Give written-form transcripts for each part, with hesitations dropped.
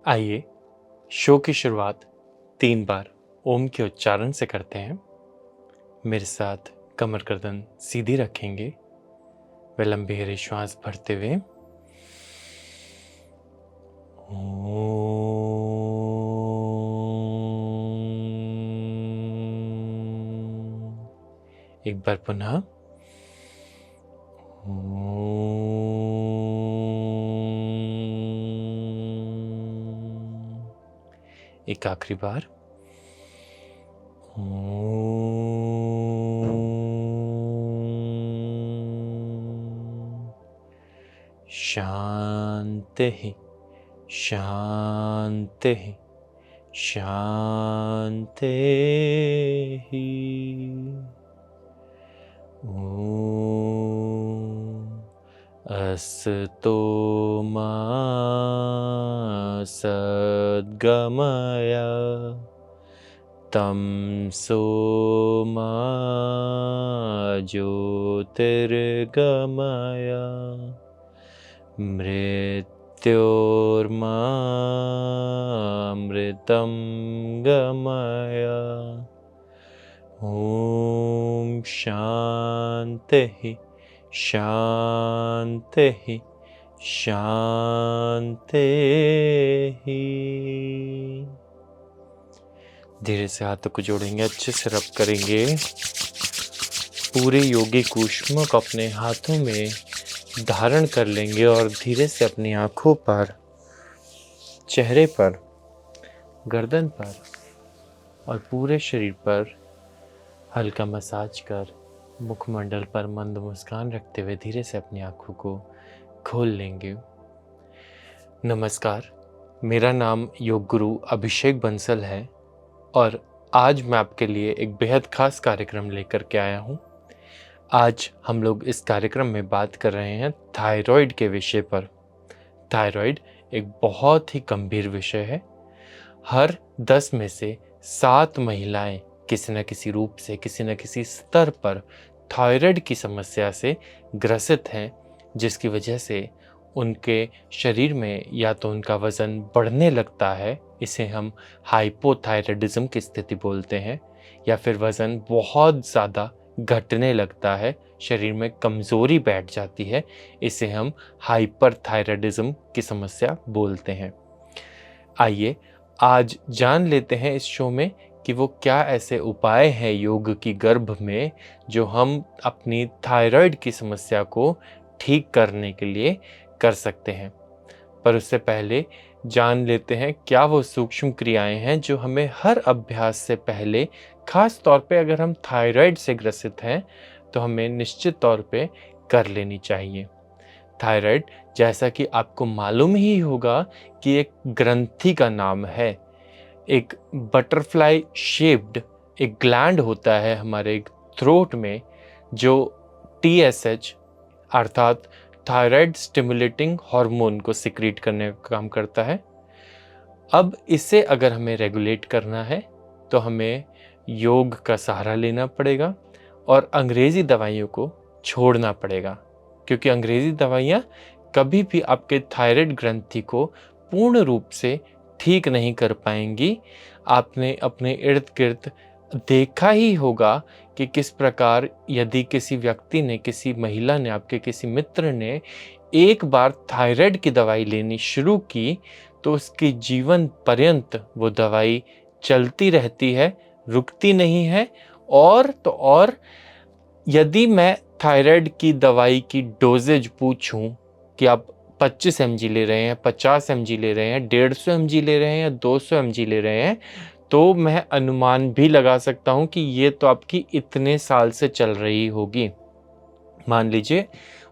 आइए शो की शुरुआत 3 बार ओम के उच्चारण से करते हैं। मेरे साथ कमर गर्दन सीधी रखेंगे व लंबी गहरी श्वास भरते हुए एक बार पुनः एक आखिरी बार शांति शांति शांति। अस्तु मा सद्गमय तमसो मा ज्योतिर्गमय मृत्योर्मामृतं गमय। ओम शांति शांति शांति। धीरे से हाथों को जोड़ेंगे, अच्छे से रब करेंगे। पूरे योगी कुष्म को अपने हाथों में धारण कर लेंगे और धीरे से अपनी आँखों पर, चेहरे पर, गर्दन पर और पूरे शरीर पर हल्का मसाज कर मुखमंडल पर मंद मुस्कान रखते हुए धीरे से अपनी आँखों को खोल लेंगे। नमस्कार, मेरा नाम योग गुरु अभिषेक बंसल है और आज मैं आपके लिए एक बेहद खास कार्यक्रम लेकर के आया हूँ। आज हम लोग इस कार्यक्रम में बात कर रहे हैं थायराइड के विषय पर। थायराइड एक बहुत ही गंभीर विषय है। हर 10 में से 7 महिलाएं किसी न किसी रूप से, किसी न किसी स्तर पर थायराइड की समस्या से ग्रसित हैं, जिसकी वजह से उनके शरीर में या तो उनका वज़न बढ़ने लगता है, इसे हम हाइपोथायराइडिज्म की स्थिति बोलते हैं, या फिर वज़न बहुत ज़्यादा घटने लगता है, शरीर में कमज़ोरी बैठ जाती है, इसे हम हाइपरथायराइडिज्म की समस्या बोलते हैं। आइए आज जान लेते हैं इस शो में कि वो क्या ऐसे उपाय हैं योग की गर्भ में जो हम अपनी थायराइड की समस्या को ठीक करने के लिए कर सकते हैं। पर उससे पहले जान लेते हैं क्या वो सूक्ष्म क्रियाएं हैं जो हमें हर अभ्यास से पहले, खास तौर पे अगर हम थायराइड से ग्रसित हैं तो हमें निश्चित तौर पे कर लेनी चाहिए। थायराइड, जैसा कि आपको मालूम ही होगा, कि एक ग्रंथि का नाम है। एक बटरफ्लाई शेप्ड एक ग्लैंड होता है हमारे थ्रोट में जो TSH अर्थात थायराइड स्टिमुलेटिंग हार्मोन को सिक्रीट करने का काम करता है। अब इसे अगर हमें रेगुलेट करना है तो हमें योग का सहारा लेना पड़ेगा और अंग्रेज़ी दवाइयों को छोड़ना पड़ेगा, क्योंकि अंग्रेज़ी दवाइयाँ कभी भी आपके थायराइड ग्रंथि को पूर्ण रूप से ठीक नहीं कर पाएंगी। आपने अपने इर्द गिर्द देखा ही होगा कि किस प्रकार यदि किसी व्यक्ति ने, किसी महिला ने, आपके किसी मित्र ने एक बार थायराइड की दवाई लेनी शुरू की तो उसकी जीवन पर्यंत वो दवाई चलती रहती है, रुकती नहीं है। और तो और, यदि मैं थायराइड की दवाई की डोजेज पूछूं कि आप 25 mg ले रहे हैं, 50 mg ले रहे हैं, 150 mg ले रहे हैं या 200 mg ले रहे हैं, तो मैं अनुमान भी लगा सकता हूं कि ये तो आपकी इतने साल से चल रही होगी। मान लीजिए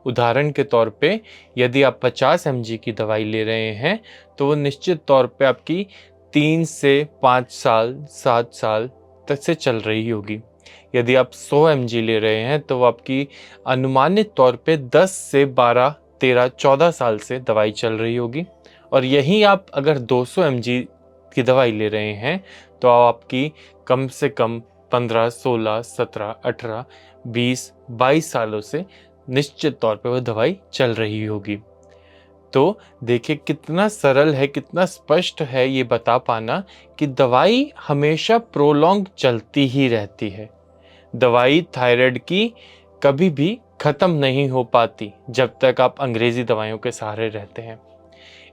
उदाहरण के तौर पे, यदि आप 50 mg की दवाई ले रहे हैं तो वो निश्चित तौर पे आपकी 3 से 5 साल, 7 साल तक से चल रही होगी। यदि आप 100 mg ले रहे हैं तो वो आपकी अनुमानित तौर पे 10 से 12, 13, 14 साल से दवाई चल रही होगी। और यहीं आप अगर 200 mg की दवाई ले रहे हैं तो आपकी कम से कम 15, 16, 17, 18, 20, 22 सालों से निश्चित तौर पे वो दवाई चल रही होगी। तो देखिए कितना सरल है, कितना स्पष्ट है ये बता पाना कि दवाई हमेशा प्रोलॉन्ग चलती ही रहती है। दवाई थायराइड की कभी भी खत्म नहीं हो पाती जब तक आप अंग्रेजी दवाइयों के सहारे रहते हैं।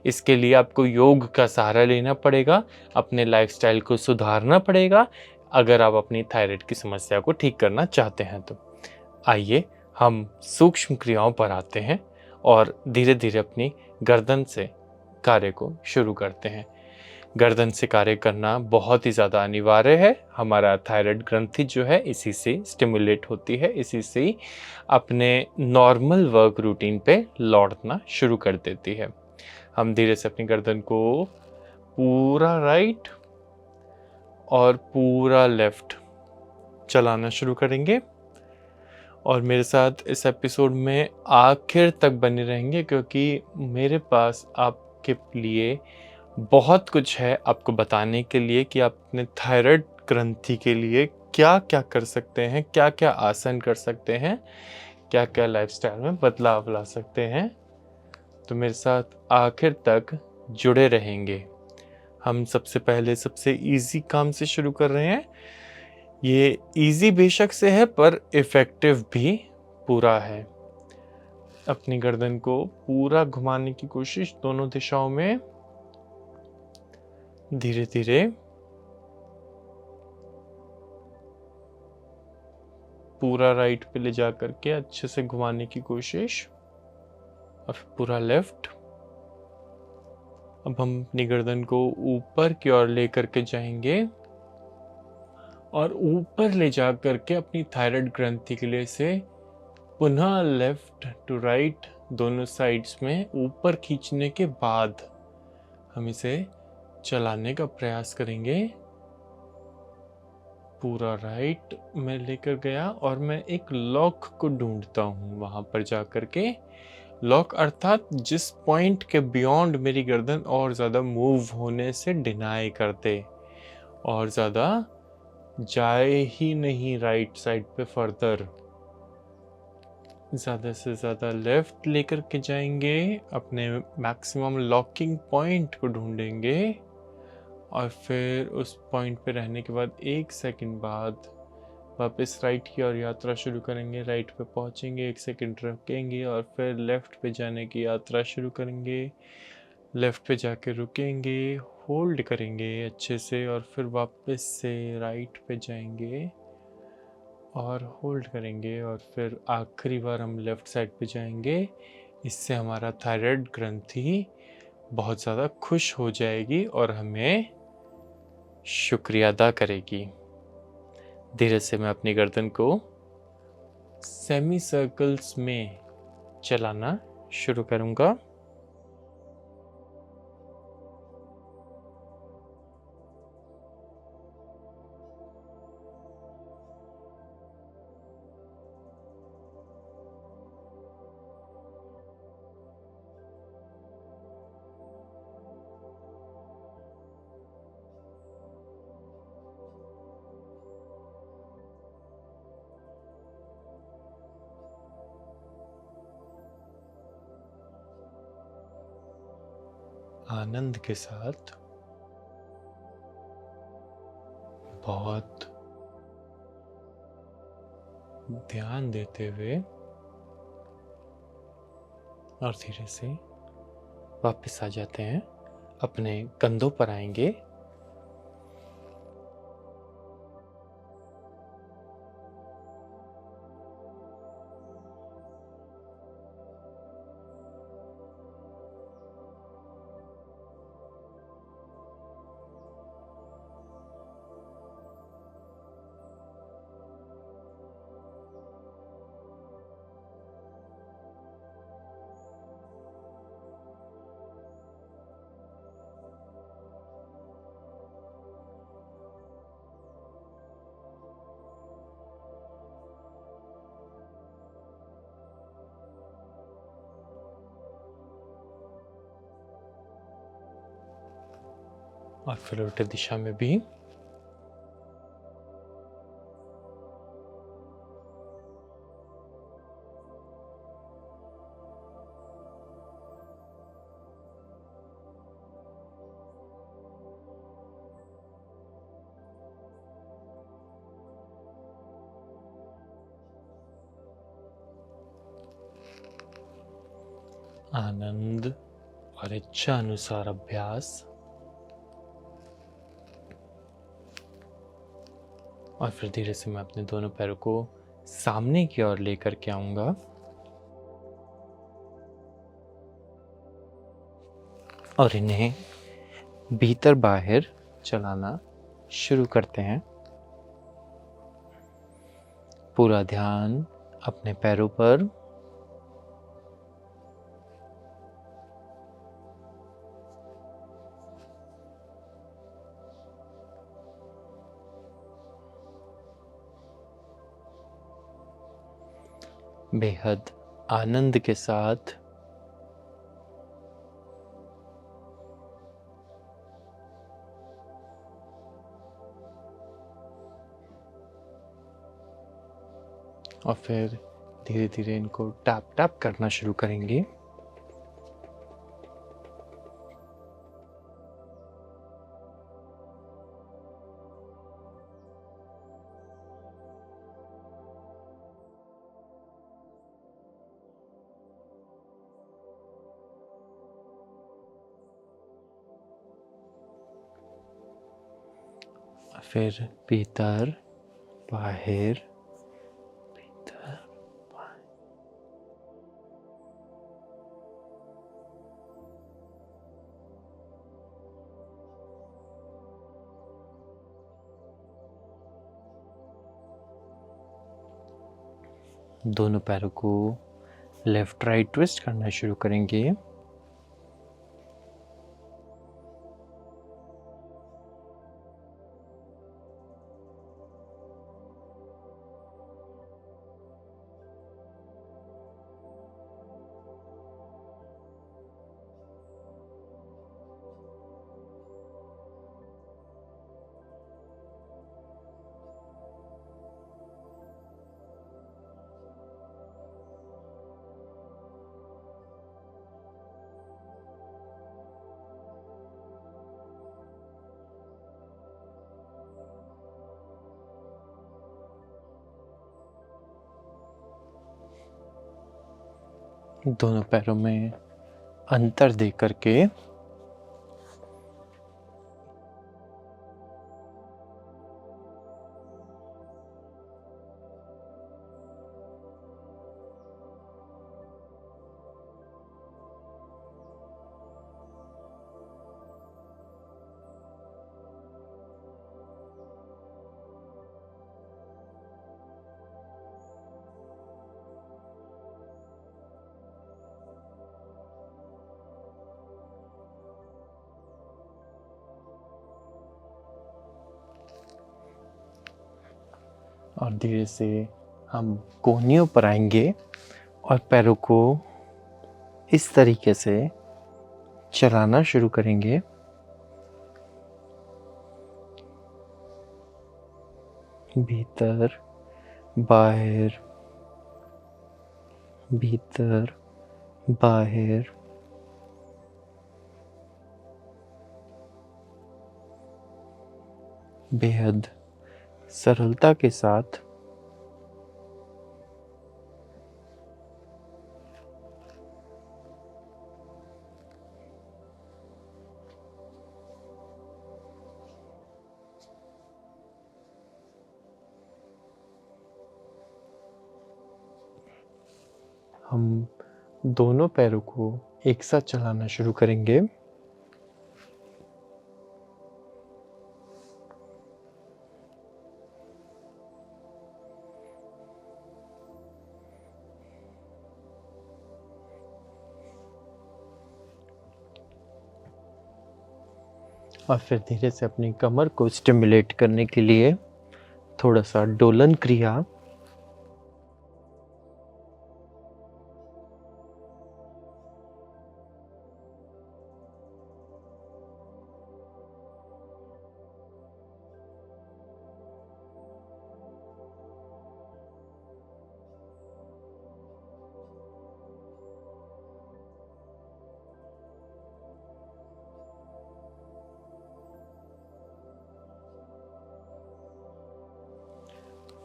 इसके लिए आपको योग का सहारा लेना पड़ेगा, अपने लाइफस्टाइल को सुधारना पड़ेगा, अगर आप अपनी थायराइड की समस्या को ठीक करना चाहते हैं तो। आइए हम सूक्ष्म क्रियाओं पर आते हैं और धीरे धीरे अपनी गर्दन से कार्य को शुरू करते हैं। गर्दन से कार्य करना बहुत ही ज़्यादा अनिवार्य है। हमारा थायराइड ग्रंथि जो है इसी से स्टिमुलेट होती है, इसी से ही अपने नॉर्मल वर्क रूटीन पे लौटना शुरू कर देती है। हम धीरे से अपनी गर्दन को पूरा राइट और पूरा लेफ्ट चलाना शुरू करेंगे और मेरे साथ इस एपिसोड में आखिर तक बने रहेंगे, क्योंकि मेरे पास आपके लिए बहुत कुछ है आपको बताने के लिए कि आप अपने थायराइड ग्रंथि के लिए क्या क्या कर सकते हैं, क्या क्या आसन कर सकते हैं, क्या क्या लाइफस्टाइल में बदलाव ला सकते हैं। तो मेरे साथ आखिर तक जुड़े रहेंगे। हम सबसे पहले सबसे इजी काम से शुरू कर रहे हैं। ये इजी बेशक से है पर इफ़ेक्टिव भी पूरा है। अपनी गर्दन को पूरा घुमाने की कोशिश दोनों दिशाओं में, धीरे धीरे पूरा राइट पे ले जा करके अच्छे से घुमाने की कोशिश और फिर पूरा लेफ्ट। अब हम अपनी गर्दन को ऊपर की ओर लेकर के जाएंगे और ऊपर ले जा करके अपनी थायराइड ग्रंथि के लिए से पुनः लेफ्ट टू राइट दोनों साइड्स में ऊपर खींचने के बाद हम इसे चलाने का प्रयास करेंगे। पूरा राइट में लेकर गया और मैं एक लॉक को ढूंढता हूँ वहां पर जा करके। लॉक अर्थात जिस पॉइंट के बियॉन्ड मेरी गर्दन और ज़्यादा मूव होने से डिनाई कर दे और ज़्यादा जाए ही नहीं राइट साइड पे फर्दर। ज़्यादा से ज़्यादा लेफ्ट लेकर के जाएंगे, अपने मैक्सिमम लॉकिंग पॉइंट को ढूंढेंगे और फिर उस पॉइंट पे रहने के बाद 1 सेकंड बाद वापस राइट की ओर यात्रा शुरू करेंगे। राइट पे पहुंचेंगे, 1 सेकंड रुकेंगे और फिर लेफ्ट पे जाने की यात्रा शुरू करेंगे। लेफ्ट पे जाके रुकेंगे, होल्ड करेंगे अच्छे से और फिर वापस से राइट पे जाएंगे और होल्ड करेंगे और फिर आखिरी बार हम लेफ्ट साइड पे जाएंगे। इससे हमारा थायराइड ग्रंथि बहुत ज़्यादा खुश हो जाएगी और हमें शुक्रिया अदा करेगी। धीरे से मैं अपनी गर्दन को सेमी सर्कल्स में चलाना शुरू करूंगा। आनंद के साथ, बहुत ध्यान देते हुए और धीरे से वापस आ जाते हैं, अपने कंधों पर आएंगे। और फिर उल्टे दिशा में भी। आनंद और इच्छा अनुसार अभ्यास। और फिर धीरे से मैं अपने दोनों पैरों को सामने की ओर लेकर के आऊंगा और इन्हें भीतर बाहर चलाना शुरू करते हैं। पूरा ध्यान अपने पैरों पर। बेहद आनंद के साथ और फिर धीरे धीरे इनको टैप टैप करना शुरू करेंगे। फिर भीतर बाहर, भीतर बाहर। दोनों पैरों को लेफ्ट राइट ट्विस्ट करना शुरू करेंगे। दोनों पैरों में अंतर दे करके और धीरे से हम कोहनियों पर आएंगे और पैरों को इस तरीके से चलाना शुरू करेंगे। भीतर बाहर, भीतर बाहर। बेहद सरलता के साथ हम दोनों पैरों को एक साथ चलाना शुरू करेंगे। और फिर धीरे से अपनी कमर को स्टिमुलेट करने के लिए थोड़ा सा डोलन क्रिया।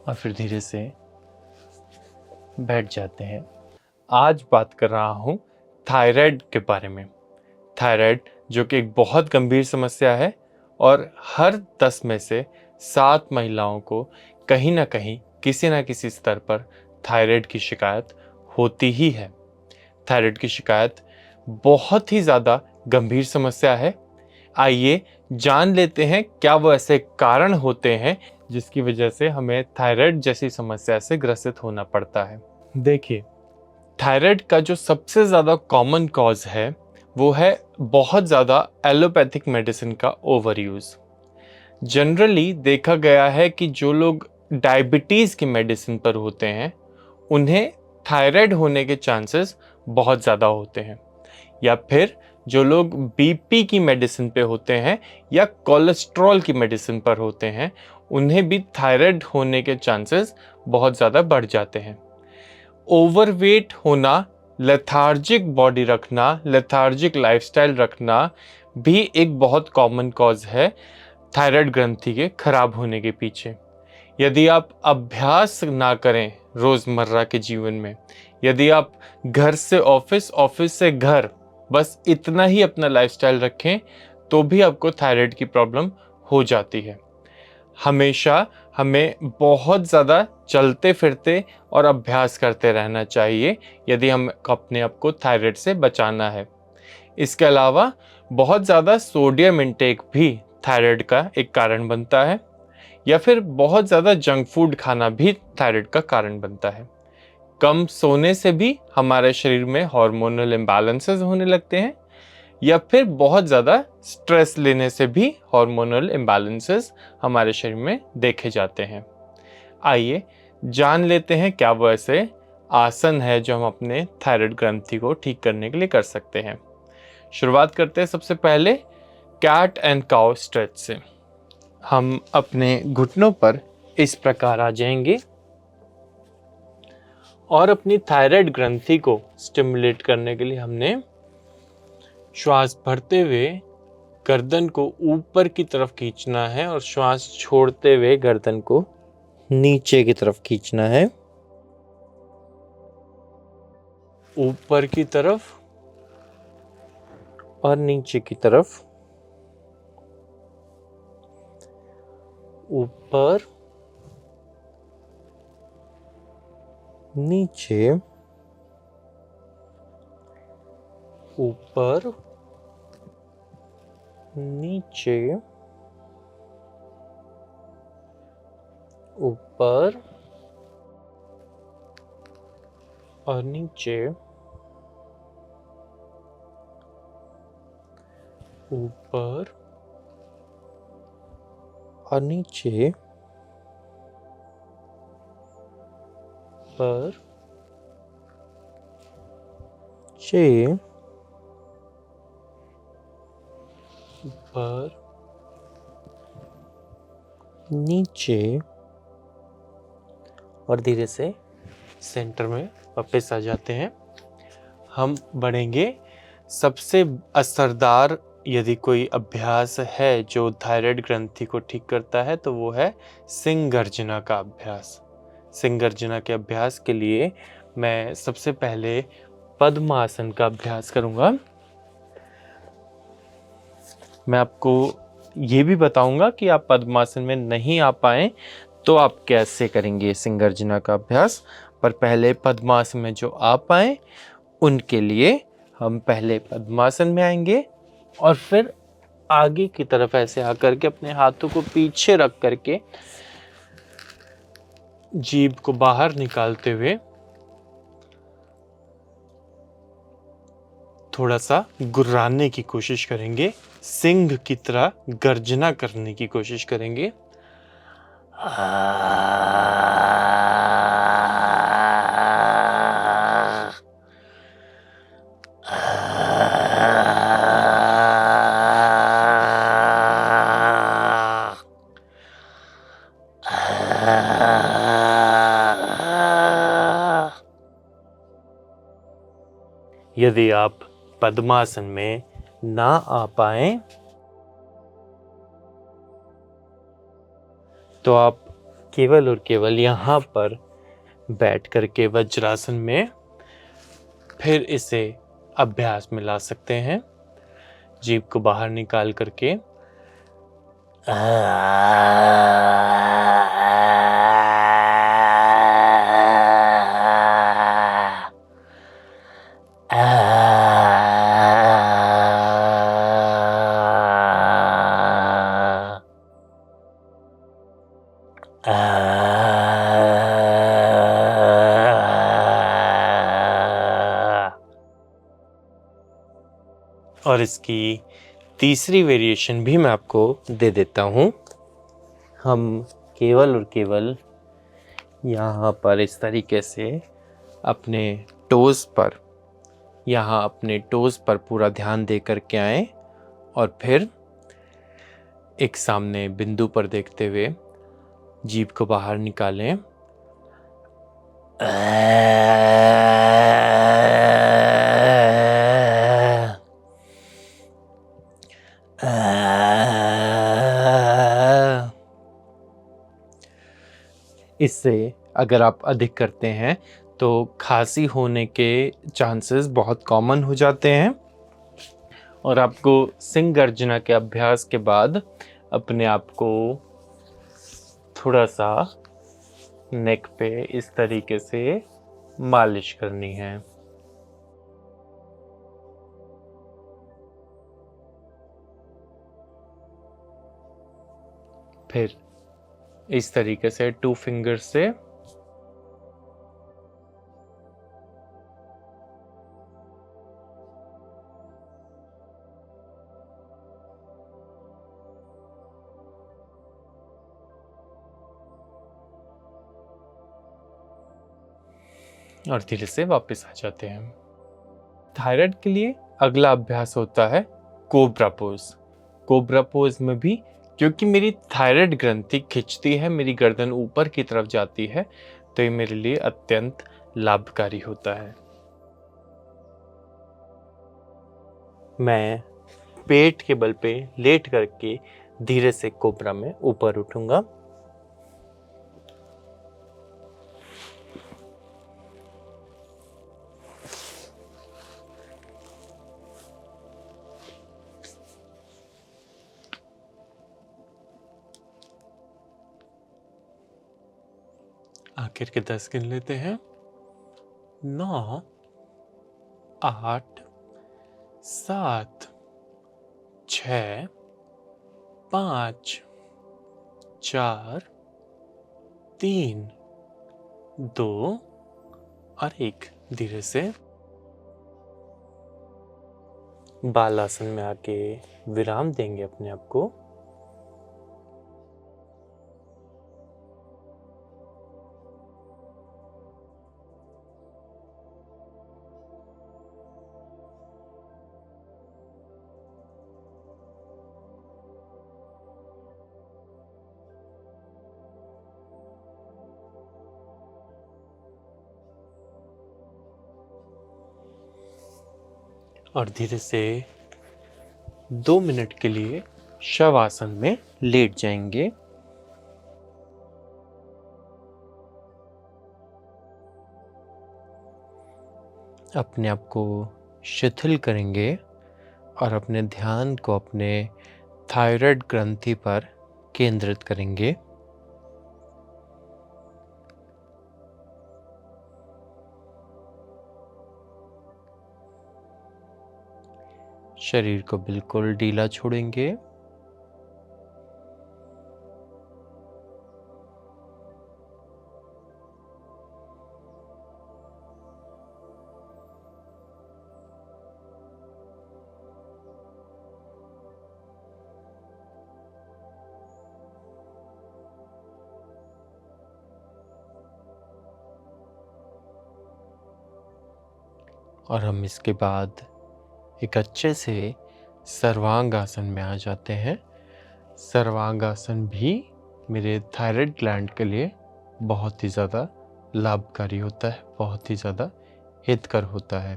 और फिर धीरे से बैठ जाते हैं। आज बात कर रहा हूँ थायराइड के बारे में। थायराइड जो कि एक बहुत गंभीर समस्या है और हर 10 में से 7 महिलाओं को कहीं ना कहीं किसी ना किसी स्तर पर थायराइड की शिकायत होती ही है। थायराइड की शिकायत बहुत ही ज़्यादा गंभीर समस्या है। आइए जान लेते हैं क्या वो ऐसे कारण होते हैं जिसकी वजह से हमें थायराइड जैसी समस्या से ग्रसित होना पड़ता है। देखिए, थायराइड का जो सबसे ज़्यादा कॉमन कॉज है वो है बहुत ज़्यादा एलोपैथिक मेडिसिन का ओवर यूज़। जनरली देखा गया है कि जो लोग डायबिटीज़ की मेडिसिन पर होते हैं उन्हें थायराइड होने के चांसेस बहुत ज़्यादा होते हैं, या फिर जो लोग बीपी की मेडिसिन पे होते हैं या कोलेस्ट्रॉल की मेडिसिन पर होते हैं उन्हें भी थायराइड होने के चांसेस बहुत ज़्यादा बढ़ जाते हैं। ओवरवेट होना, लेथार्जिक बॉडी रखना, लेथार्जिक लाइफस्टाइल रखना भी एक बहुत कॉमन कॉज है थायराइड ग्रंथि के खराब होने के पीछे। यदि आप अभ्यास ना करें रोज़मर्रा के जीवन में, यदि आप घर से ऑफिस, ऑफिस से घर, बस इतना ही अपना लाइफस्टाइल रखें तो भी आपको थायराइड की प्रॉब्लम हो जाती है। हमेशा हमें बहुत ज़्यादा चलते फिरते और अभ्यास करते रहना चाहिए यदि हम अपने आप को थायराइड से बचाना है। इसके अलावा बहुत ज़्यादा सोडियम इंटेक भी थायराइड का एक कारण बनता है, या फिर बहुत ज़्यादा जंक फूड खाना भी थायराइड का कारण बनता है। कम सोने से भी हमारे शरीर में हार्मोनल इम्बैलेंसेस होने लगते हैं, या फिर बहुत ज़्यादा स्ट्रेस लेने से भी हार्मोनल इम्बैलेंसेस हमारे शरीर में देखे जाते हैं। आइए जान लेते हैं क्या वो ऐसे आसन है जो हम अपने थायराइड ग्रंथि को ठीक करने के लिए कर सकते हैं। शुरुआत करते हैं सबसे पहले कैट एंड काउ स्ट्रेच से। हम अपने घुटनों पर इस प्रकार आ जाएंगे और अपनी थायराइड ग्रंथि को स्टिमुलेट करने के लिए हमने श्वास भरते हुए गर्दन को ऊपर की तरफ खींचना है और श्वास छोड़ते हुए गर्दन को नीचे की तरफ खींचना है, ऊपर की तरफ और नीचे की तरफ, ऊपर नीचे, ऊपर नीचे, ऊपर और नीचे, ऊपर और नीचे, पर नीचे, ऊपर नीचे, और धीरे से सेंटर में वापस आ जाते हैं। हम बढ़ेंगे। सबसे असरदार यदि कोई अभ्यास है जो थायराइड ग्रंथि को ठीक करता है तो वो है सिंह गर्जना का अभ्यास। सिंह गर्जना के अभ्यास के लिए मैं सबसे पहले पद्मासन का अभ्यास करूंगा। मैं आपको ये भी बताऊंगा कि आप पद्मासन में नहीं आ पाए तो आप कैसे करेंगे सिंह गर्जना का अभ्यास। पर पहले पद्मासन में जो आ पाए उनके लिए हम पहले पद्मासन में आएंगे और फिर आगे की तरफ ऐसे आकर के अपने हाथों को पीछे रख करके जीभ को बाहर निकालते हुए थोड़ा सा गुर्राने की कोशिश करेंगे, सिंह की तरह गर्जना करने की कोशिश करेंगे। यदि आप पद्मासन में ना आ पाए तो आप केवल और केवल यहाँ पर बैठ करके वज्रासन में फिर इसे अभ्यास में ला सकते हैं। जीभ को बाहर निकाल करके और इसकी तीसरी वेरिएशन भी मैं आपको दे देता हूँ। हम केवल और केवल यहाँ पर इस तरीके से अपने टोज़ पर पूरा ध्यान दे कर के आएं और फिर एक सामने बिंदु पर देखते हुए जीभ को बाहर निकालें। इससे अगर आप अधिक करते हैं तो खांसी होने के चांसेस बहुत कॉमन हो जाते हैं और आपको सिंह गर्जना के अभ्यास के बाद अपने आप को थोड़ा सा नेक पे इस तरीके से मालिश करनी है। फिर इस तरीके से 2 फिंगर्स से और धीरे से वापस आ जाते हैं। थायराइड के लिए अगला अभ्यास होता है कोबरा पोज। कोबरा पोज में भी क्योंकि मेरी थायराइड ग्रंथि खिंचती है, मेरी गर्दन ऊपर की तरफ जाती है, तो ये मेरे लिए अत्यंत लाभकारी होता है। मैं पेट के बल पे लेट करके धीरे से कोबरा में ऊपर उठूंगा। आखिर के 10 गिन लेते हैं। 9, 8, 7, 6, 5, 4, 3, 2 और 1। धीरे से बालासन में आके विराम देंगे अपने आप को। और धीरे से 2 मिनट के लिए शवासन में लेट जाएंगे। अपने आप को शिथिल करेंगे और अपने ध्यान को अपने थायराइड ग्रंथि पर केंद्रित करेंगे। शरीर को बिल्कुल ढीला छोड़ेंगे। और हम इसके बाद एक अच्छे से सर्वांग आसन में आ जाते हैं। सर्वांग आसन भी मेरे थायराइड ग्लैंड के लिए बहुत ही ज़्यादा लाभकारी होता है, बहुत ही ज़्यादा हितकर होता है।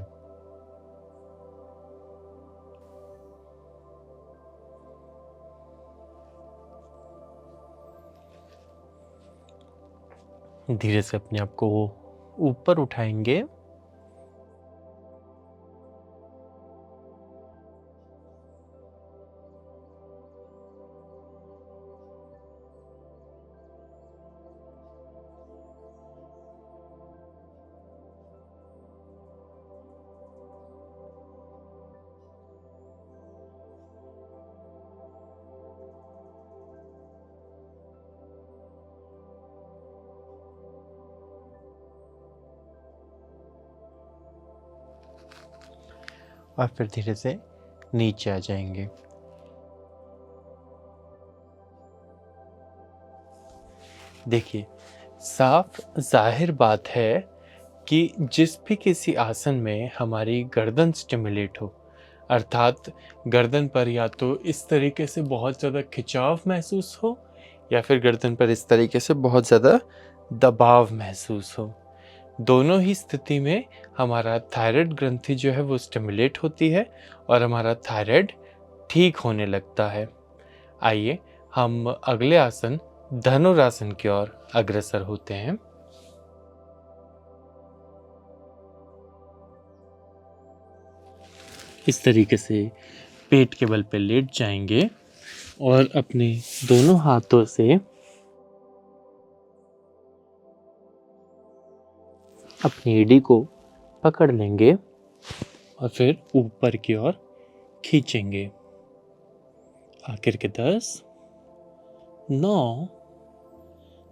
धीरे से अपने आप को ऊपर उठाएंगे और फिर धीरे से नीचे आ जाएंगे। देखिए, साफ ज़ाहिर बात है कि जिस भी किसी आसन में हमारी गर्दन स्टिमुलेट हो, अर्थात गर्दन पर या तो इस तरीके से बहुत ज़्यादा खिंचाव महसूस हो या फिर गर्दन पर इस तरीके से बहुत ज़्यादा दबाव महसूस हो, दोनों ही स्थिति में हमारा थायराइड ग्रंथि जो है वो स्टिमुलेट होती है और हमारा थायराइड ठीक होने लगता है। आइए हम अगले आसन धनुरासन की ओर अग्रसर होते हैं। इस तरीके से पेट के बल पे लेट जाएंगे और अपने दोनों हाथों से अपनी एड़ी को पकड़ लेंगे और फिर ऊपर की ओर खींचेंगे। आखिर के 10, 9,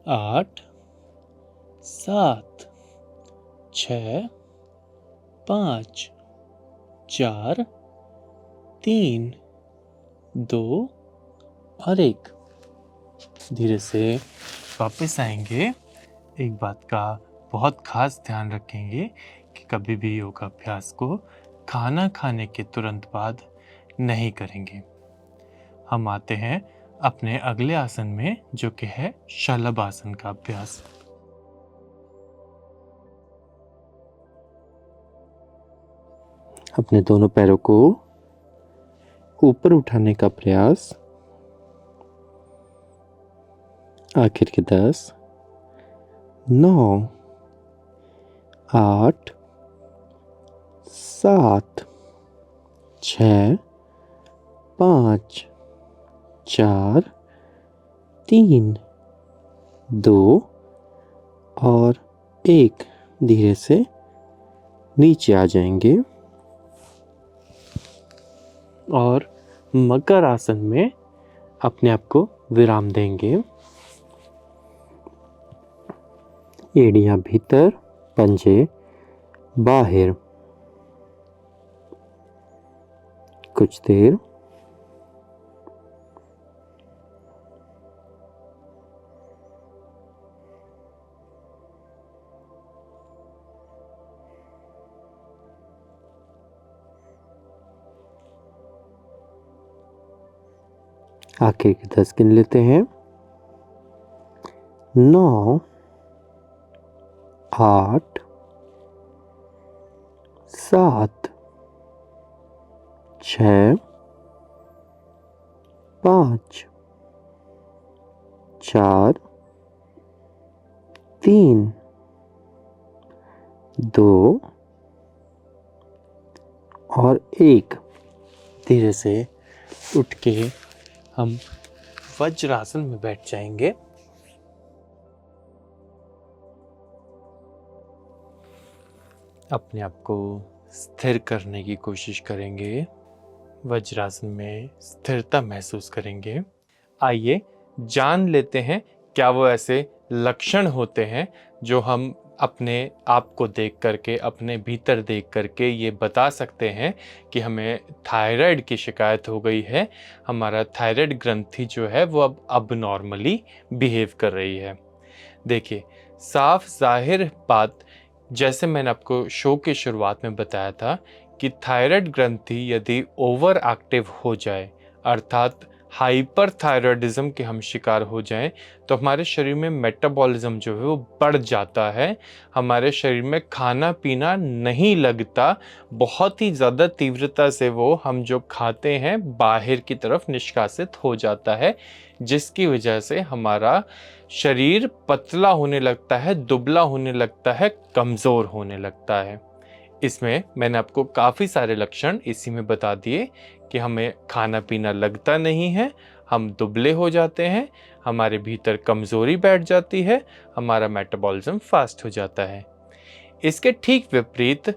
8, 7, 6, 5, 4, 3, 2 और 1। धीरे से वापस आएंगे। एक बात का बहुत खास ध्यान रखेंगे कि कभी भी योगाभ्यास को खाना खाने के तुरंत बाद नहीं करेंगे। हम आते हैं अपने अगले आसन में, जो कि है शलभ आसन का अभ्यास। अपने दोनों पैरों को ऊपर उठाने का प्रयास। आखिर के 10, 9, 8, 7, 6, 5, 4, 3, 2 और 1। धीरे से नीचे आ जाएंगे और मकर आसन में अपने आप को विराम देंगे। एड़ियां भीतर, पंजे बाहर। कुछ देर आखिर के 10 गिन लेते हैं। 9, 8, 7, 6, 5, 4, 3, 2 और 1। धीरे से उठ के हम वज्रासन में बैठ जाएंगे। अपने आप को स्थिर करने की कोशिश करेंगे। वज्रासन में स्थिरता महसूस करेंगे। आइए जान लेते हैं क्या वो ऐसे लक्षण होते हैं जो हम अपने आप को देख करके, अपने भीतर देख करके ये बता सकते हैं कि हमें थायराइड की शिकायत हो गई है, हमारा थायराइड ग्रंथि जो है वो अब नॉर्मली बिहेव कर रही है। देखिए, साफ जाहिर बात, जैसे मैंने आपको शो की शुरुआत में बताया था कि थायराइड ग्रंथि यदि ओवर एक्टिव हो जाए, अर्थात हाइपर थायराइडिज्म के हम शिकार हो जाएं, तो हमारे शरीर में मेटाबॉलिज्म जो है वो बढ़ जाता है। हमारे शरीर में खाना पीना नहीं लगता, बहुत ही ज़्यादा तीव्रता से वो हम जो खाते हैं बाहर की तरफ निष्कासित हो जाता है, जिसकी वजह से हमारा शरीर पतला होने लगता है, दुबला होने लगता है, कमज़ोर होने लगता है। इसमें मैंने आपको काफ़ी सारे लक्षण इसी में बता दिए कि हमें खाना पीना लगता नहीं है, हम दुबले हो जाते हैं, हमारे भीतर कमज़ोरी बैठ जाती है, हमारा मेटाबॉलिज्म फास्ट हो जाता है। इसके ठीक विपरीत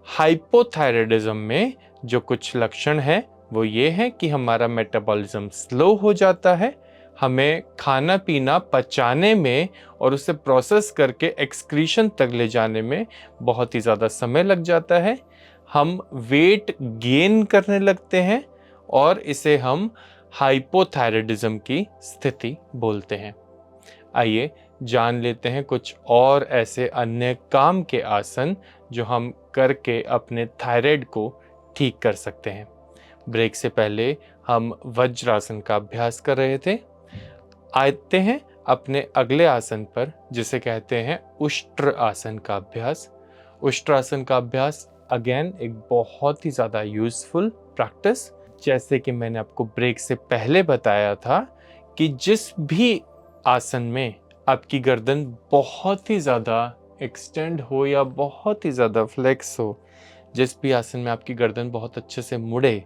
हाइपोथायराइडिज्म में जो कुछ लक्षण हैं वो ये हैं कि हमारा मेटाबॉलिज्म स्लो हो जाता है, हमें खाना पीना पचाने में और उसे प्रोसेस करके एक्सक्रीशन तक ले जाने में बहुत ही ज़्यादा समय लग जाता है, हम वेट गेन करने लगते हैं और इसे हम हाइपोथायराइडिज्म की स्थिति बोलते हैं। आइए जान लेते हैं कुछ और ऐसे अन्य काम के आसन जो हम करके अपने थायराइड को ठीक कर सकते हैं। ब्रेक से पहले हम वज्रासन का अभ्यास कर रहे थे। आते हैं अपने अगले आसन पर, जिसे कहते हैं उष्ट्र आसन का अभ्यास। उष्ट्र आसन का अभ्यास अगेन एक बहुत ही ज़्यादा यूजफुल प्रैक्टिस। जैसे कि मैंने आपको ब्रेक से पहले बताया था कि जिस भी आसन में आपकी गर्दन बहुत ही ज़्यादा एक्सटेंड हो या बहुत ही ज़्यादा फ्लेक्स हो, जिस भी आसन में आपकी गर्दन बहुत अच्छे से मुड़े,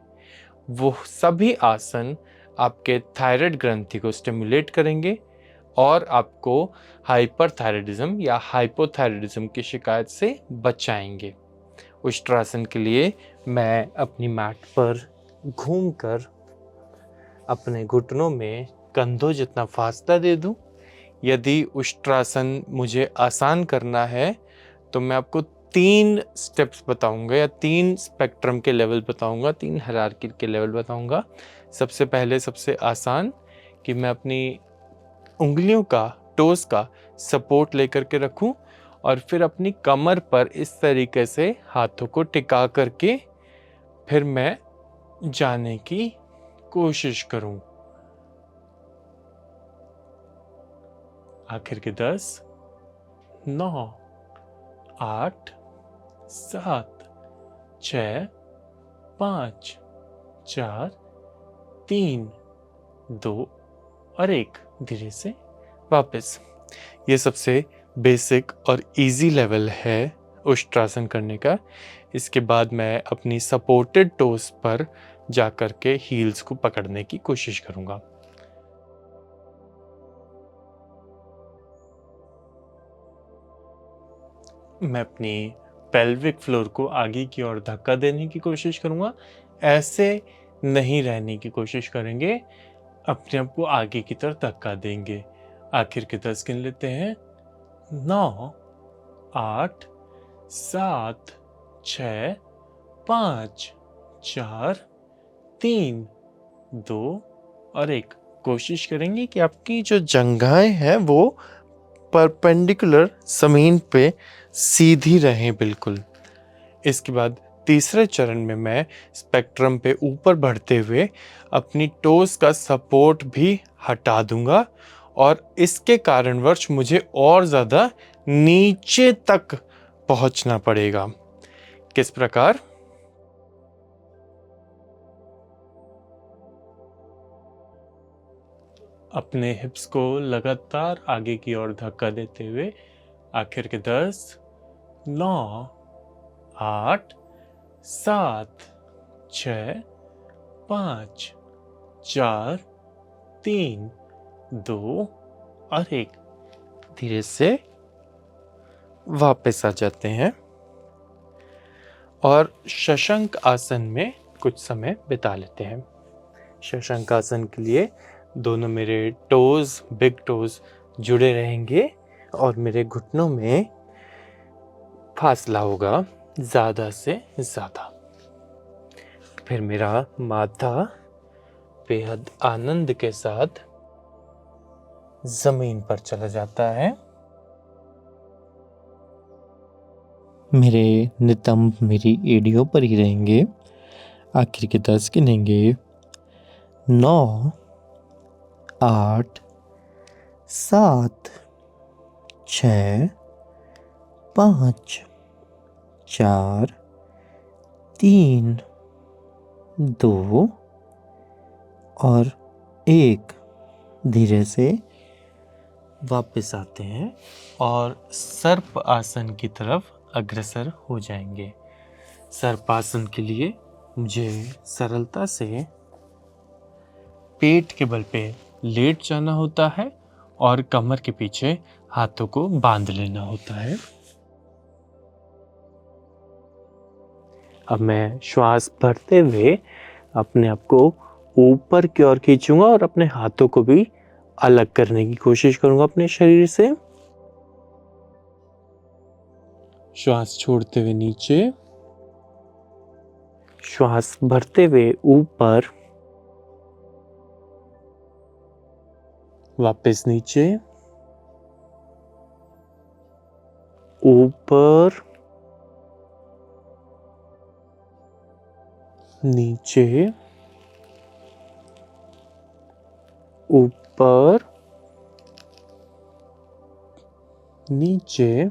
वो सभी आसन आपके थायराइड ग्रंथि को स्टिमुलेट करेंगे और आपको हाइपरथायराइडिज्म या हाइपोथायराइडिज्म की शिकायत से बचाएंगे। उष्ट्रासन के लिए मैं अपनी मैट पर घूमकर अपने घुटनों में कंधों जितना फासला दे दूं। यदि उष्ट्रासन मुझे आसान करना है तो मैं आपको 3 स्टेप्स बताऊंगा या 3 स्पेक्ट्रम के लेवल बताऊंगा, 3 हायरार्की के लेवल बताऊंगा। सबसे पहले सबसे आसान कि मैं अपनी उंगलियों का, टोस का सपोर्ट लेकर के रखूं और फिर अपनी कमर पर इस तरीके से हाथों को टिका करके फिर मैं जाने की कोशिश करूं। आखिर के 10, 9, 8, 7, 6, 5, 4, 3, 2 और 1 धीरे से वापस। ये सबसे बेसिक और इजी लेवल है उष्ट्रासन करने का। इसके बाद मैं अपनी सपोर्टेड टोस पर जाकर के हील्स को पकड़ने की कोशिश करूंगा। मैं अपनी पेल्विक फ्लोर को आगे की ओर धक्का देने की कोशिश करूंगा। ऐसे नहीं रहने की कोशिश करेंगे, अपने आप को आगे की तरफ धक्का देंगे। आखिर के 10 गिन लेते हैं। 9, 8, 7, 6, 5, 4, 3, 2 और 1। कोशिश करेंगे कि आपकी जो जंघाएं हैं वो परपेंडिकुलर जमीन पे सीधी रहें बिल्कुल। इसके बाद तीसरे चरण में मैं स्पेक्ट्रम पे ऊपर बढ़ते हुए अपनी टोस का सपोर्ट भी हटा दूंगा और इसके कारणवश मुझे और ज़्यादा नीचे तक पहुंचना पड़ेगा। किस प्रकार? अपने हिप्स को लगातार आगे की ओर धक्का देते हुए आखिर के 10, 9, 8, 7, 6, 5, 4, 3, 2 और 1 धीरे से वापस आ जाते हैं और शशंक आसन में कुछ समय बिता लेते हैं। शशंक आसन के लिए दोनों मेरे टोज, बिग टोज जुड़े रहेंगे और मेरे घुटनों में फासला होगा ज़्यादा से ज़्यादा। फिर मेरा माथा बेहद आनंद के साथ ज़मीन पर चला जाता है। मेरे नितंब मेरी एडियो पर ही रहेंगे। आखिर के 10 गिनेंगे। 9, 8, 7, 6, 5, 4, 3, 2 और 1 धीरे से वापस आते हैं और सर्प आसन की तरफ अग्रसर हो जाएंगे। सर्प आसन के लिए मुझे सरलता से पेट के बल पे लेट जाना होता है और कमर के पीछे हाथों को बांध लेना होता है। अब मैं श्वास भरते हुए अपने आप को ऊपर की ओर खींचूंगा और अपने हाथों को भी अलग करने की कोशिश करूंगा अपने शरीर से। श्वास छोड़ते हुए नीचे श्वास भरते हुए ऊपर, वापस नीचे, ऊपर, नीचे, ऊपर, नीचे,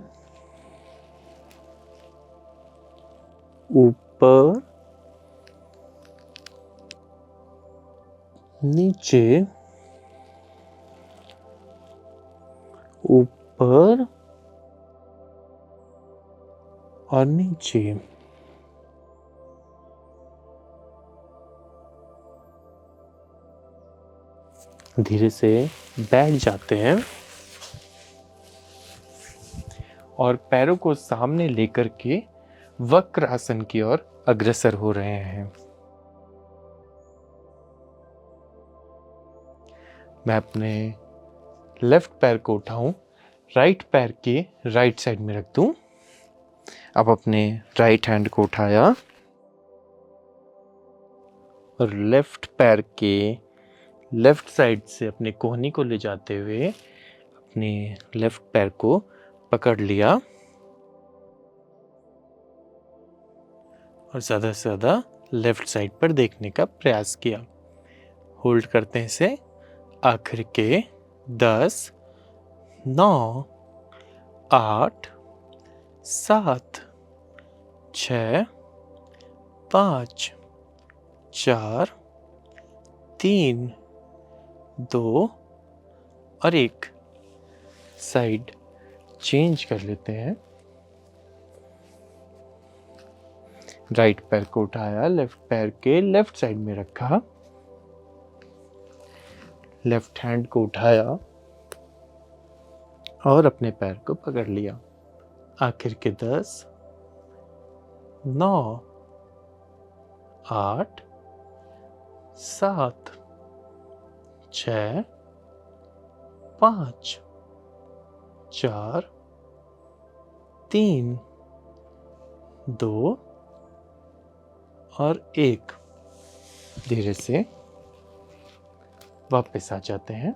ऊपर, नीचे, ऊपर और नीचे। धीरे से बैठ जाते हैं और पैरों को सामने लेकर के वक्र आसन की ओर अग्रसर हो रहे हैं। मैं अपने लेफ्ट पैर को उठाऊं, राइट पैर के राइट साइड में रख दूं। अब अपने राइट हैंड को उठाया और लेफ्ट पैर के लेफ्ट साइड से अपने कोहनी को ले जाते हुए अपने लेफ्ट पैर को पकड़ लिया और ज़्यादा से ज़्यादा लेफ्ट साइड पर देखने का प्रयास किया। होल्ड करते हैं इसे। आखिर के 10, 9, 8, 7, 6, 5, 4, 3, 2 और 1। साइड चेंज कर लेते हैं। राइट पैर को उठाया, लेफ्ट पैर के लेफ्ट साइड में रखा, लेफ्ट हैंड को उठाया और अपने पैर को पकड़ लिया। आखिर के 10, 9, 8, 7, 6, 5, 4, 3, 2 और 1। धीरे से वापस आ जाते हैं।